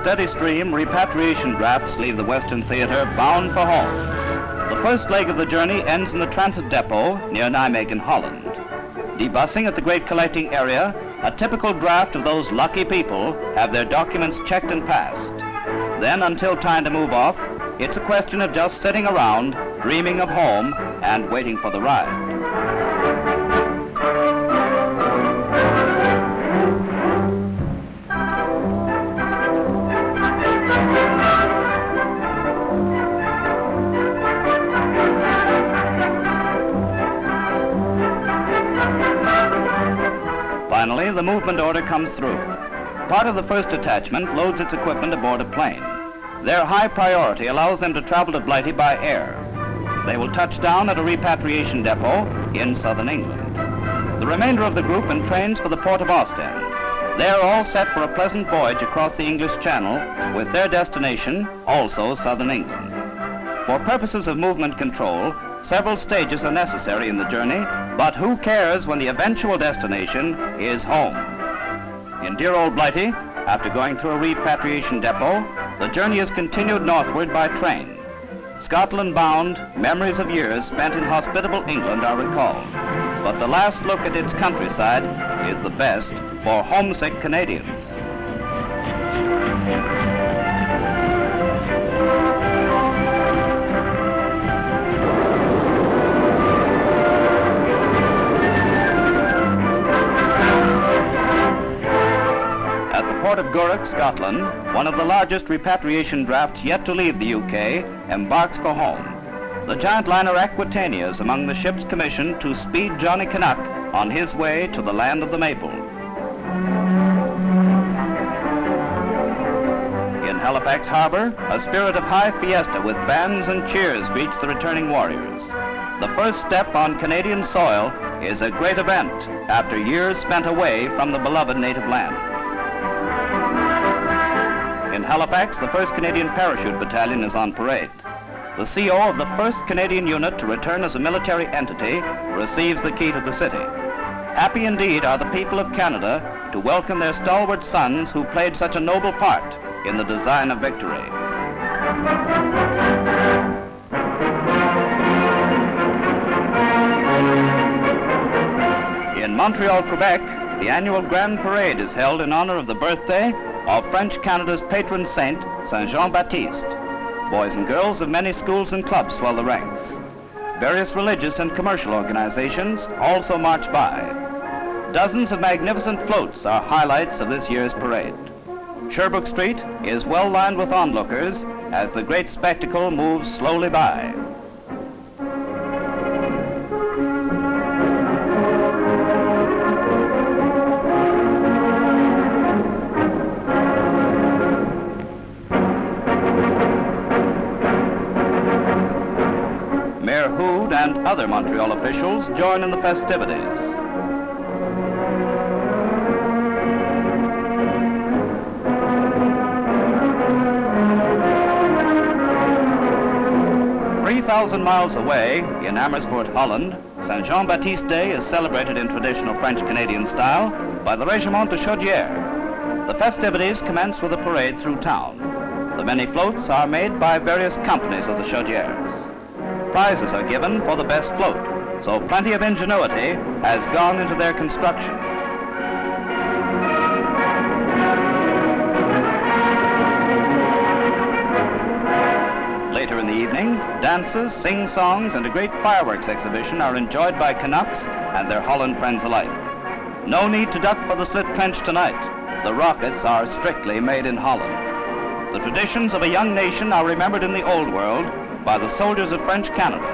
steady stream, repatriation drafts leave the Western Theater bound for home. The first leg of the journey ends in the transit depot near Nijmegen, Holland. Debussing at the great collecting area, a typical draft of those lucky people have their documents checked and passed. Then, until time to move off, it's a question of just sitting around, dreaming of home, and waiting for the ride. Finally, the movement order comes through. Part of the first detachment loads its equipment aboard a plane. Their high priority allows them to travel to Blighty by air. They will touch down at a repatriation depot in southern England. The remainder of the group entrains for the port of Ostend. They're all set for a pleasant voyage across the English Channel, with their destination also southern England. For purposes of movement control, several stages are necessary in the journey, but who cares when the eventual destination is home? In dear old Blighty, after going through a repatriation depot, the journey is continued northward by train. Scotland-bound, memories of years spent in hospitable England are recalled, but the last look at its countryside is the best for homesick Canadians. Port of Gourock, Scotland, one of the largest repatriation drafts yet to leave the UK, embarks for home. The giant liner Aquitania is among the ships commissioned to speed Johnny Canuck on his way to the land of the maple. In Halifax Harbor, a spirit of high fiesta with bands and cheers greets the returning warriors. The first step on Canadian soil is a great event after years spent away from the beloved native land. In Halifax, the 1st Canadian Parachute Battalion is on parade. The CO of the 1st Canadian unit to return as a military entity receives the key to the city. Happy indeed are the people of Canada to welcome their stalwart sons who played such a noble part in the design of victory. In Montreal, Quebec, the annual Grand Parade is held in honor of the birthday of French Canada's patron saint, Saint Jean-Baptiste. Boys and girls of many schools and clubs swell the ranks. Various religious and commercial organizations also march by. Dozens of magnificent floats are highlights of this year's parade. Sherbrooke Street is well lined with onlookers as the great spectacle moves slowly by. Mayor Houde and other Montreal officials join in the festivities. "3,000 miles away, in Amersfoort, Holland, Saint Jean-Baptiste Day is celebrated in traditional French-Canadian style by the Regiment de Chaudière. The festivities commence with a parade through town. The many floats are made by various companies of the Chaudières. Prizes are given for the best float, so plenty of ingenuity has gone into their construction. Later in the evening, dances, sing-songs, and a great fireworks exhibition are enjoyed by Canucks and their Holland friends alike. No need to duck for the slit trench tonight. The rockets are strictly made in Holland. The traditions of a young nation are remembered in the old world by the soldiers of French Canada.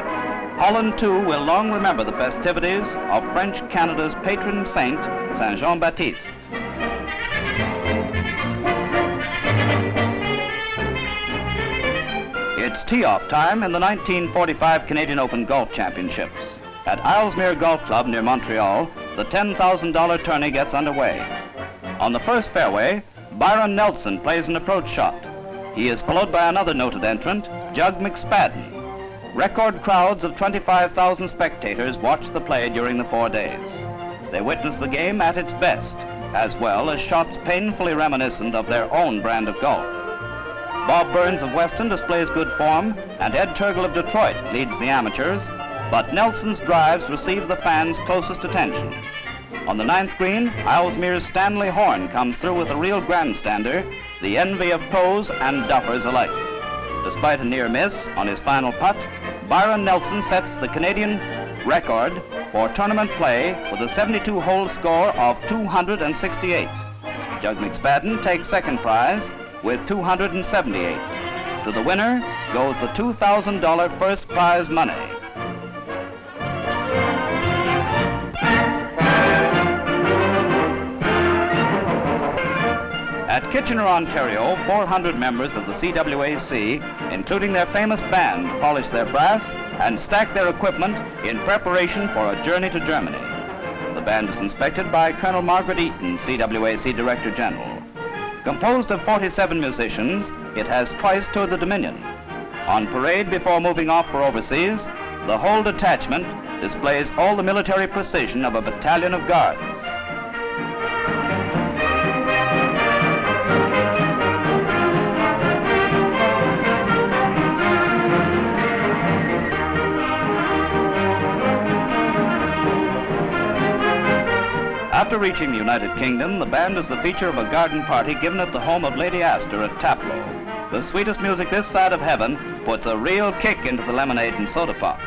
Holland, too, will long remember the festivities of French Canada's patron saint, Saint Jean-Baptiste. It's tee-off time in the 1945 Canadian Open Golf Championships. At Islesmere Golf Club near Montreal, the $10,000 tourney gets underway. On the first fairway, Byron Nelson plays an approach shot. He is followed by another noted entrant, Jug McSpaden. Record crowds of 25,000 spectators watch the play during the 4 days. They witness the game at its best, as well as shots painfully reminiscent of their own brand of golf. Bob Burns of Weston displays good form, and Ed Turgell of Detroit leads the amateurs, but Nelson's drives receive the fans' closest attention. On the 9th green, Islesmere's Stanley Horn comes through with a real grandstander, the envy of pros and duffers alike. Despite a near miss on his final putt, Byron Nelson sets the Canadian record for tournament play with a 72-hole score of 268. Jug McSpaden takes second prize with 278. To the winner goes the $2,000 first prize money. At Kitchener, Ontario, 400 members of the CWAC, including their famous band, polish their brass and stack their equipment in preparation for a journey to Germany. The band is inspected by Colonel Margaret Eaton, CWAC Director General. Composed of 47 musicians, it has twice toured the Dominion. On parade before moving off for overseas, the whole detachment displays all the military precision of a battalion of guards. After reaching the United Kingdom, the band is the feature of a garden party given at the home of Lady Astor at Taplow. The sweetest music this side of heaven puts a real kick into the lemonade and soda pop.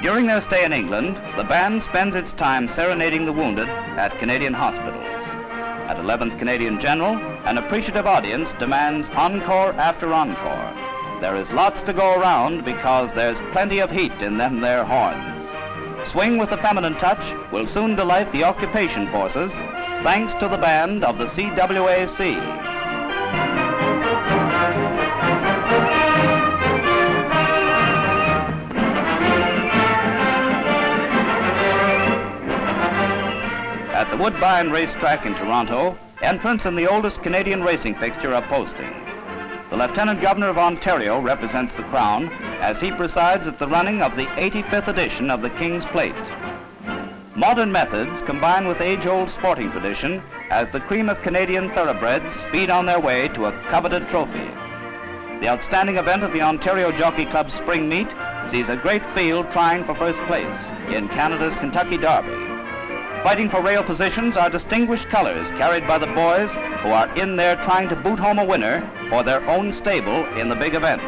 During their stay in England, the band spends its time serenading the wounded at Canadian hospitals. At 11th Canadian General, an appreciative audience demands encore after encore. There is lots to go around because there's plenty of heat in them there horns. Swing with the feminine touch will soon delight the occupation forces, thanks to the band of the CWAC. At the Woodbine Racetrack in Toronto, entrants in the oldest Canadian racing fixture are posting. The Lieutenant Governor of Ontario represents the Crown as he presides at the running of the 85th edition of the King's Plate. Modern methods combine with age-old sporting tradition as the cream of Canadian thoroughbreds speed on their way to a coveted trophy. The outstanding event of the Ontario Jockey Club's spring meet sees a great field trying for first place in Canada's Kentucky Derby. Fighting for rail positions are distinguished colors carried by the boys who are in there trying to boot home a winner for their own stable in the big event.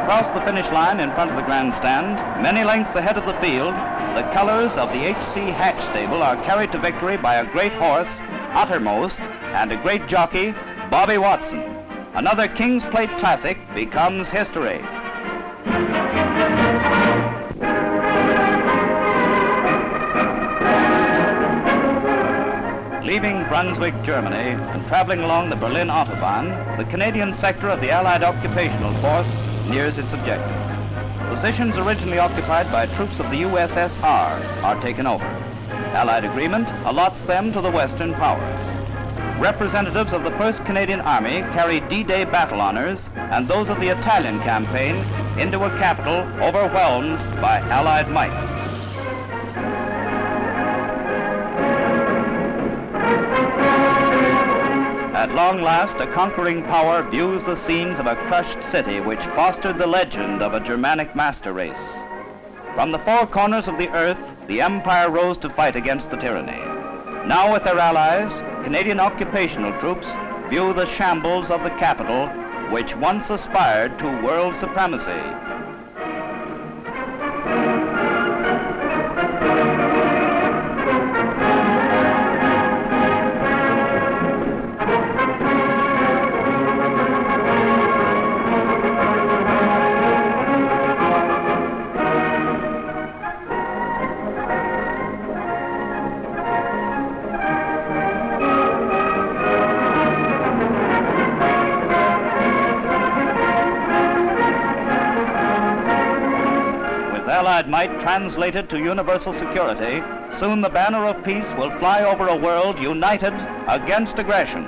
Across the finish line in front of the grandstand, many lengths ahead of the field, the colors of the H.C. Hatch stable are carried to victory by a great horse, Uttermost, and a great jockey, Bobby Watson. Another King's Plate classic becomes history. Leaving Brunswick, Germany, and traveling along the Berlin Autobahn, the Canadian sector of the Allied Occupational Force nears its objective. Positions originally occupied by troops of the USSR are taken over. Allied agreement allots them to the Western powers. Representatives of the 1st Canadian Army carry D-Day battle honors and those of the Italian campaign into a capital overwhelmed by Allied might. At long last, a conquering power views the scenes of a crushed city which fostered the legend of a Germanic master race. From the four corners of the earth, the empire rose to fight against the tyranny. Now with their allies, Canadian occupational troops view the shambles of the capital which once aspired to world supremacy. Allied might translated to universal security, soon the banner of peace will fly over a world united against aggression.